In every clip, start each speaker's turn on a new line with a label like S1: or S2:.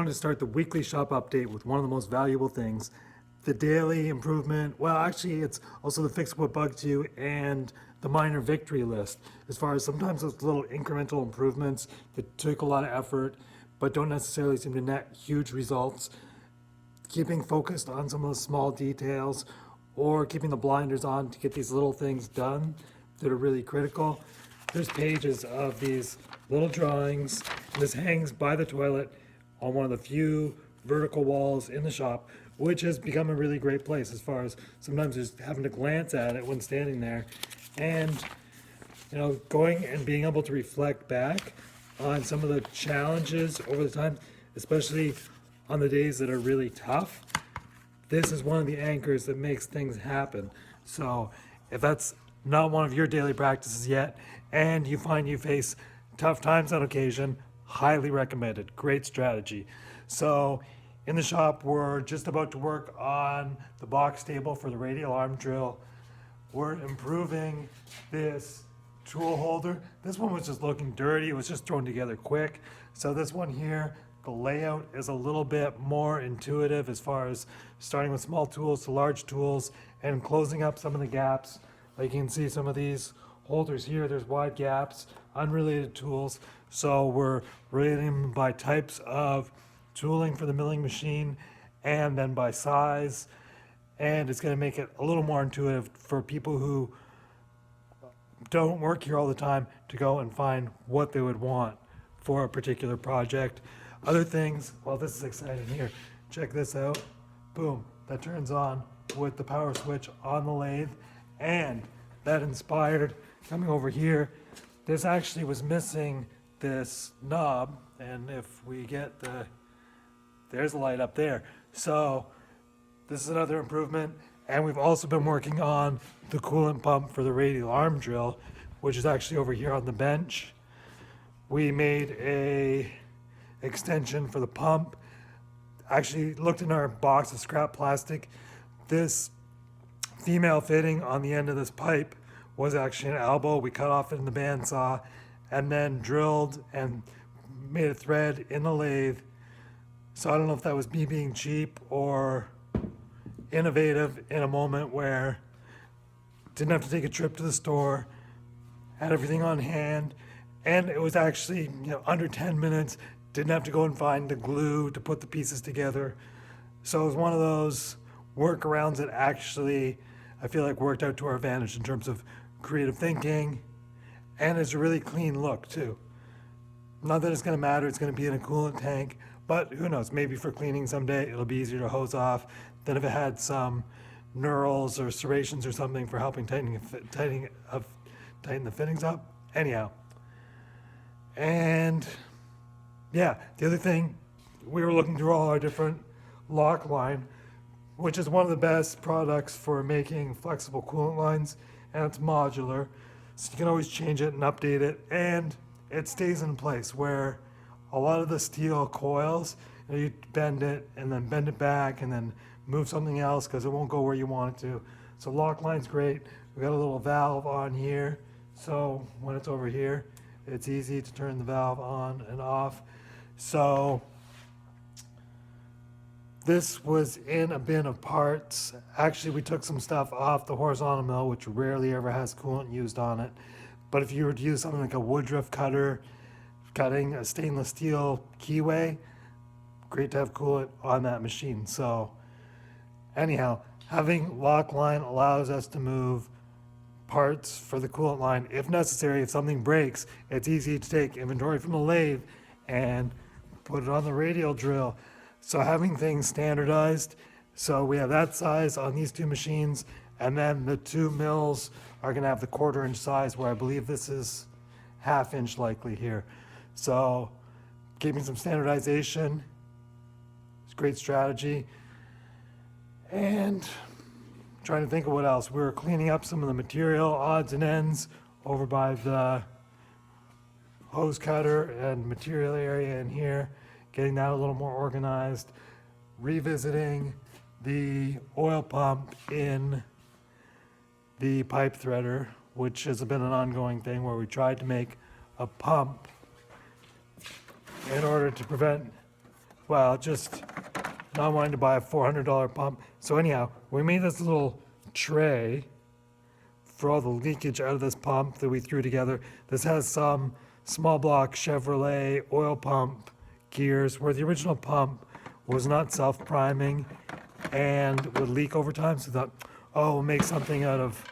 S1: wanted to start the weekly shop update with one of the most valuable things, the daily improvement. Well, actually, it's also the fix what bugs you and the minor victory list. As far as sometimes those little incremental improvements that took a lot of effort, but don't necessarily seem to net huge results. Keeping focused on some of the small details or keeping the blinders on to get these little things done that are really critical. There's pages of these little drawings. This hangs by the toilet on one of the few vertical walls in the shop, which has become a really great place as far as sometimes just having to glance at it when standing there and going and being able to reflect back on some of the challenges over the time, especially on the days that are really tough. This is one of the anchors that makes things happen. So if that's not one of your daily practices yet and you find you face tough times on occasion, highly recommended. Great strategy. So in the shop, we're just about to work on the box table for the radial arm drill. We're improving this tool holder. This one was just looking dirty. It was just thrown together quick. So this one here, the layout is a little bit more intuitive as far as starting with small tools to large tools and closing up some of the gaps. Like you can see some of these holders here, there's wide gaps, unrelated tools. So we're rating them by types of tooling for the milling machine and then by size. And it's going to make it a little more intuitive for people who don't work here all the time to go and find what they would want for a particular project. Other things, well, this is exciting here. Check this out. Boom, that turns on with the power switch on the lathe. And that inspired coming over here. This actually was missing this knob. And if we get there's a light up there. So this is another improvement. And we've also been working on the coolant pump for the radial arm drill, which is actually over here on the bench. We made a extension for the pump. Actually looked in our box of scrap plastic. This female fitting on the end of this pipe was actually an elbow. We cut off it in the bandsaw and then drilled and made a thread in the lathe. So I don't know if that was me being cheap or innovative in a moment where didn't have to take a trip to the store, had everything on hand, and it was actually under 10 minutes. Didn't have to go and find the glue to put the pieces together. So it was one of those workarounds that actually I feel like worked out to our advantage in terms of creative thinking, and it's a really clean look too. Not that it's going to matter, it's going to be in a coolant tank, but who knows, maybe for cleaning someday it'll be easier to hose off than if it had some knurls or serrations or something for helping tighten the fittings up. Anyhow, and yeah, the other thing, we were looking through all our different lock line, which is one of the best products for making flexible coolant lines, and it's modular, so you can always change it and update it, and it stays in place, where a lot of the steel coils, you bend it and then bend it back and then move something else because it won't go where you want it to. So lock line's great. We got a little valve on here, so when it's over here, it's easy to turn the valve on and off. So this was in a bin of parts. Actually, we took some stuff off the horizontal mill, which rarely ever has coolant used on it. But if you were to use something like a Woodruff cutter, cutting a stainless steel keyway, great to have coolant on that machine. So anyhow, having lock line allows us to move parts for the coolant line if necessary. If something breaks, it's easy to take inventory from the lathe and put it on the radial drill. So having things standardized, so we have that size on these two machines, and then the two mills are going to have the 1/4 inch size, where I believe this is 1/2 inch likely here. So keeping some standardization is a great strategy. And trying to think of what else. We were cleaning up some of the material odds and ends over by the hose cutter and material area in here, getting that a little more organized, revisiting the oil pump in the pipe threader, which has been an ongoing thing where we tried to make a pump in order to prevent well, just not wanting to buy a $400 pump. So anyhow, we made this little tray for all the leakage out of this pump that we threw together. This has some small block Chevrolet oil pump gears where the original pump was not self-priming and would leak over time. So we thought, oh, we'll make something out of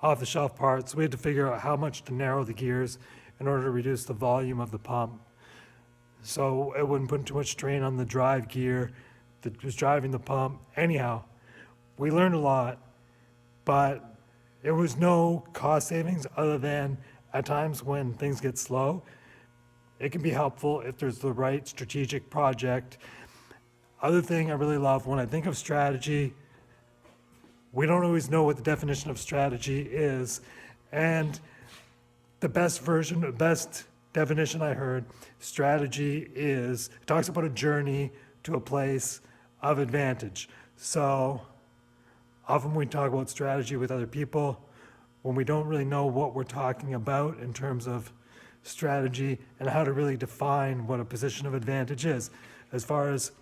S1: off-the-shelf parts. We had to figure out how much to narrow the gears in order to reduce the volume of the pump, so it wouldn't put too much strain on the drive gear that was driving the pump. Anyhow, we learned a lot, but there was no cost savings other than at times when things get slow, it can be helpful if there's the right strategic project. Other thing I really love, when I think of strategy, we don't always know what the definition of strategy is. And the best definition I heard, strategy is, it talks about a journey to a place of advantage. So often we talk about strategy with other people when we don't really know what we're talking about in terms of strategy and how to really define what a position of advantage is. As far as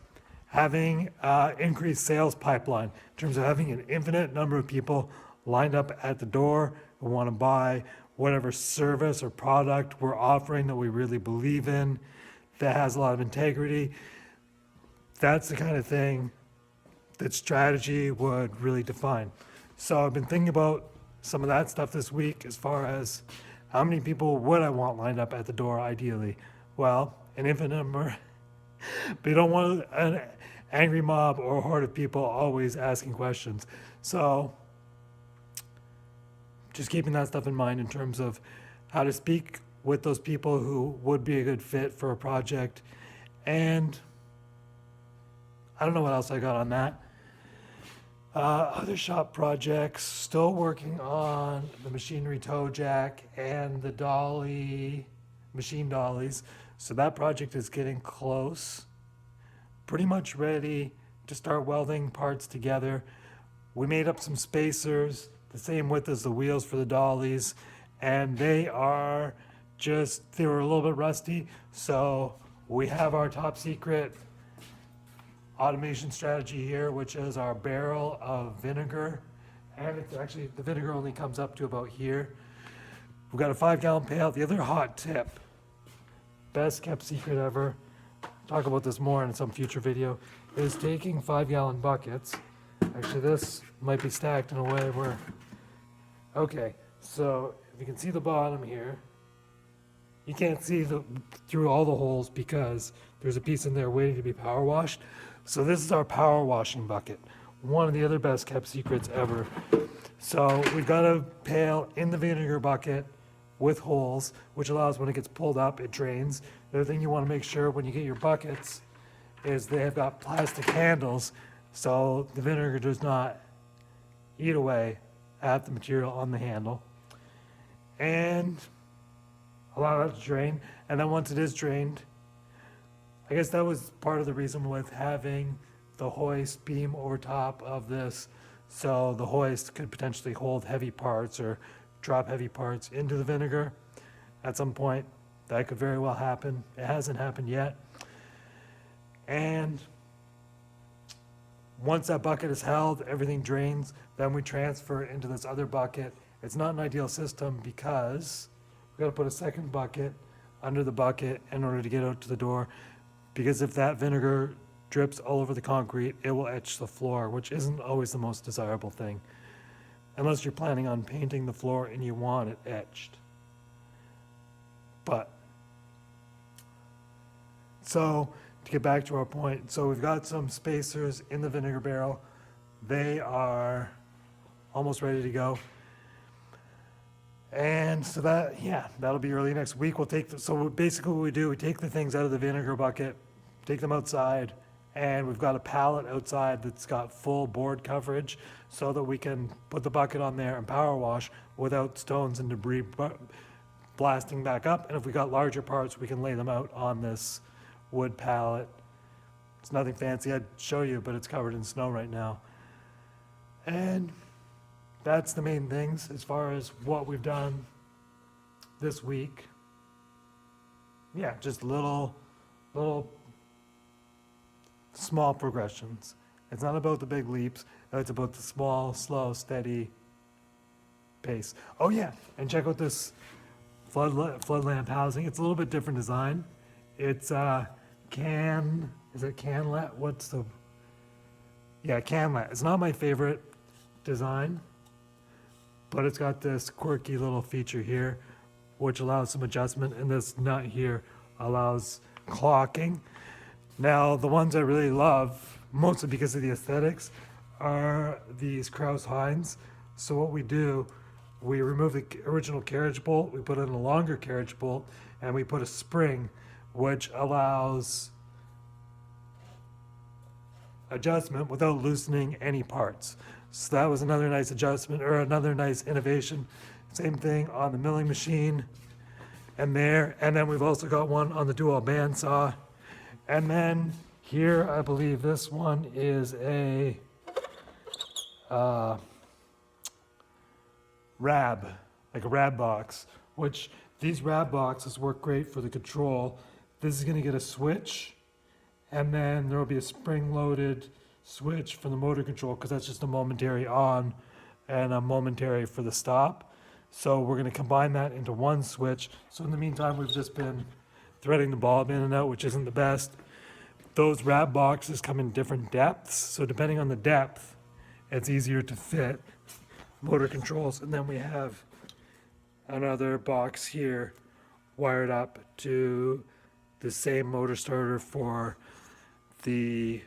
S1: having increased sales pipeline, in terms of having an infinite number of people lined up at the door who want to buy whatever service or product we're offering that we really believe in, that has a lot of integrity. That's the kind of thing that strategy would really define. So I've been thinking about some of that stuff this week as far as how many people would I want lined up at the door ideally? Well, an infinite number. But you don't want an angry mob or a horde of people always asking questions. So just keeping that stuff in mind in terms of how to speak with those people who would be a good fit for a project. And I don't know what else I got on that. Other shop projects, still working on the machinery toe jack and the dolly, machine dollies. So that project is getting close, pretty much ready to start welding parts together. We made up some spacers, the same width as the wheels for the dollies, and they were a little bit rusty. So we have our top secret automation strategy here, which is our barrel of vinegar. And it's actually, the vinegar only comes up to about here. We've got a 5-gallon pail. The other hot tip, best kept secret ever, talk about this more in some future video, is taking 5-gallon buckets. Actually, this might be stacked in a way where, okay, so if you can see the bottom here, you can't see through all the holes because there's a piece in there waiting to be power washed. So this is our power washing bucket, one of the other best kept secrets ever. So we've got a pail in the vinegar bucket with holes, which allows when it gets pulled up, it drains. The other thing you want to make sure when you get your buckets is they have got plastic handles so the vinegar does not eat away at the material on the handle. And allow that to drain. And then once it is drained, I guess that was part of the reason with having the hoist beam over top of this, so the hoist could potentially hold heavy parts or drop heavy parts into the vinegar at some point. That could very well happen. It hasn't happened yet. And once that bucket is held, everything drains, then we transfer it into this other bucket. It's not an ideal system because we've got to put a second bucket under the bucket in order to get out to the door. Because if that vinegar drips all over the concrete, it will etch the floor, which isn't always the most desirable thing, unless you're planning on painting the floor and you want it etched. But, so to get back to our point, so we've got some spacers in the vinegar barrel. They are almost ready to go. And so that'll be early next week. So basically what we do, we take the things out of the vinegar bucket, take them outside, and we've got a pallet outside that's got full board coverage so that we can put the bucket on there and power wash without stones and debris blasting back up. And if we got larger parts, we can lay them out on this wood pallet. It's nothing fancy, I'd show you, but it's covered in snow right now. And that's the main things as far as what we've done this week. Yeah, just little small progressions. It's not about the big leaps. It's about the small, slow, steady pace. Oh yeah, and check out this flood lamp housing. It's a little bit different design. It's Canlet? Canlet. It's not my favorite design, but it's got this quirky little feature here, which allows some adjustment, and this nut here allows clocking. Now, the ones I really love, mostly because of the aesthetics, are these Krauss Heinz. So what we do, we remove the original carriage bolt, we put in a longer carriage bolt, and we put a spring, which allows adjustment without loosening any parts. So that was another nice adjustment, or another nice innovation. Same thing on the milling machine and there. And then we've also got one on the dual bandsaw. And then here, I believe this one is a RAB, like a RAB box, which these RAB boxes work great for the control. This is going to get a switch, and then there will be a spring-loaded switch for the motor control, because that's just a momentary on and a momentary for the stop. So we're going to combine that into one switch. So in the meantime, we've just been threading the bulb in and out, which isn't the best. Those RAB boxes come in different depths, so depending on the depth, it's easier to fit motor controls. And then we have another box here wired up to the same motor starter for the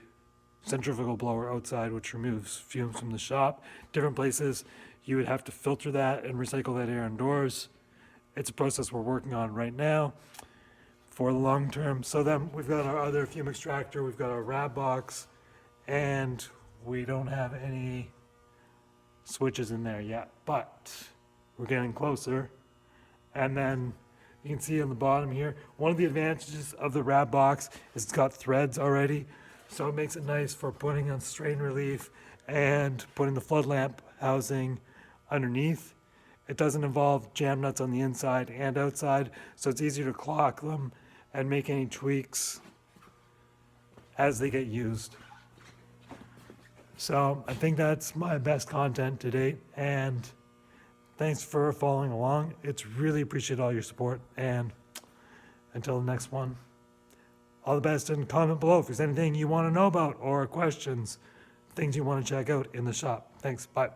S1: centrifugal blower outside, which removes fumes from the shop. Different places you would have to filter that and recycle that air indoors. It's a process we're working on right now for the long term. So then we've got our other fume extractor, we've got our RAB box, and we don't have any switches in there yet, but we're getting closer. And then you can see on the bottom here, one of the advantages of the RAB box is it's got threads already, so it makes it nice for putting on strain relief and putting the flood lamp housing underneath. It doesn't involve jam nuts on the inside and outside, so it's easier to clock them and make any tweaks as they get used. So I think that's my best content to date, and thanks for following along. It's really appreciate all your support, and until the next one, all the best, and comment below if there's anything you want to know about or questions, things you want to check out in the shop. Thanks, bye.